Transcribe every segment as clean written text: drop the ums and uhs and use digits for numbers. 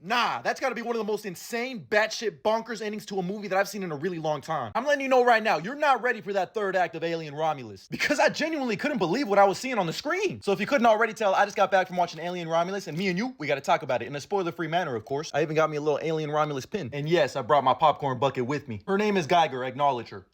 Nah, that's gotta be one of the most insane, batshit, bonkers endings to a movie that I've seen in a really long time. I'm letting you know right now, you're not ready for that third act of Alien Romulus. Because I genuinely couldn't believe what I was seeing on the screen. So if you couldn't already tell, I just got back from watching Alien Romulus, and me and you, we gotta talk about it in a spoiler-free manner, of course. I even got me a little Alien Romulus pin. And yes, I brought my popcorn bucket with me. Her name is Geiger, acknowledge her.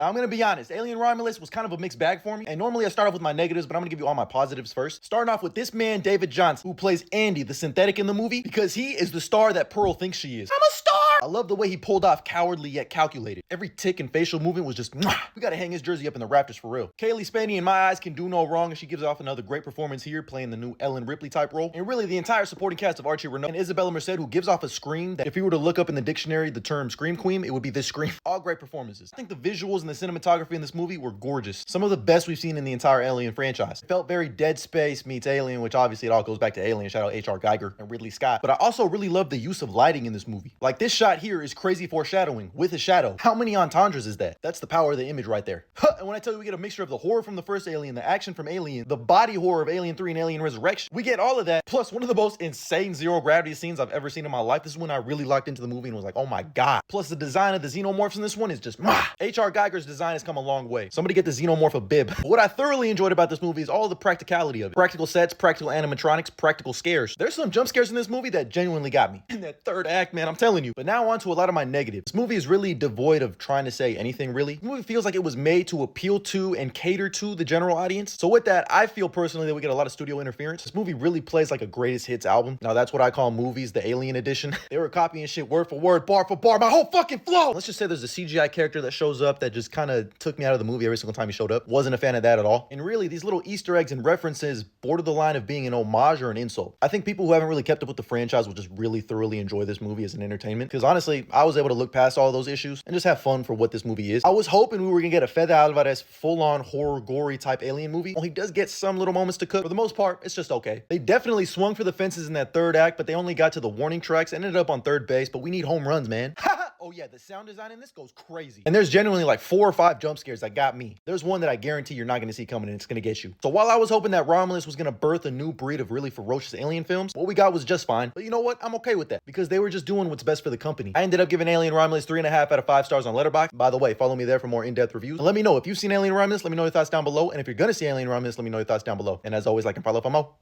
I'm gonna be honest, Alien Romulus was kind of a mixed bag for me, and normally I start off with my negatives, but I'm gonna give you all my positives first. Starting off with this man, David Johnson, who plays Andy, the synthetic in the movie, because he is the star that Pearl thinks she is. I'm a star! I love the way he pulled off cowardly yet calculated. Every tick and facial movement was just, mwah! We gotta hang his jersey up in the rafters for real. Kaylee Spaney, in my eyes, can do no wrong, and she gives off another great performance here, playing the new Ellen Ripley type role. And really, the entire supporting cast of Archie Renault and Isabella Merced, who gives off a scream that if you were to look up in the dictionary the term scream queen, it would be this scream. All great performances. I think the visuals and the cinematography in this movie were gorgeous. Some of the best we've seen in the entire Alien franchise. It felt very Dead Space meets Alien, which obviously it all goes back to Alien. Shout out H.R. Geiger and Ridley Scott. But I also really love the use of lighting in this movie. Like this shot here is crazy foreshadowing with a shadow. How many entendres is that? That's the power of the image right there. And when I tell you we get a mixture of the horror from the first Alien, the action from Alien, the body horror of Alien 3 and Alien Resurrection, we get all of that, plus one of the most insane zero gravity scenes I've ever seen in my life. This is when I really locked into the movie and was like, oh my god. Plus the design of the xenomorphs in this one is just, H.R. Geiger's design has come a long way. Somebody get the xenomorph a bib. But what I thoroughly enjoyed about this movie is all the practicality of it. Practical sets, practical animatronics, practical scares. There's some jump scares in this movie that genuinely got me. In that third act, man, I'm telling you. But now on to a lot of my negatives. This movie is really devoid of trying to say anything really. The movie feels like it was made to appeal to and cater to the general audience. So with that, I feel personally that we get a lot of studio interference. This movie really plays like a greatest hits album. Now that's what I call movies, the Alien edition. They were copying shit word for word, bar for bar, my whole fucking flow. Let's just say there's a CGI character that shows up that just kind of took me out of the movie every single time he showed up. Wasn't a fan of that at all. And really, these little Easter eggs and references border the line of being an homage or an insult. I think people who haven't really kept up with the franchise will just really thoroughly enjoy this movie as an entertainment. Because honestly, I was able to look past all those issues and just have fun for what this movie is. I was hoping we were gonna get a Fede Alvarez full-on horror, gory type Alien movie. Well, he does get some little moments to cook. For the most part, it's just okay. They definitely swung for the fences in that third act, but they only got to the warning tracks and ended up on third base. But we need home runs, man. Oh yeah, the sound design in this goes crazy. And there's genuinely like 4 or 5 jump scares that got me. There's one that I guarantee you're not gonna see coming and it's gonna get you. So while I was hoping that Romulus was gonna birth a new breed of really ferocious alien films, what we got was just fine. But you know what? I'm okay with that because they were just doing what's best for the company. I ended up giving Alien Romulus 3.5 out of 5 stars on Letterboxd. By the way, follow me there for more in-depth reviews. And let me know if you've seen Alien Romulus, let me know your thoughts down below. And if you're gonna see Alien Romulus, let me know your thoughts down below. And as always, like and follow for more.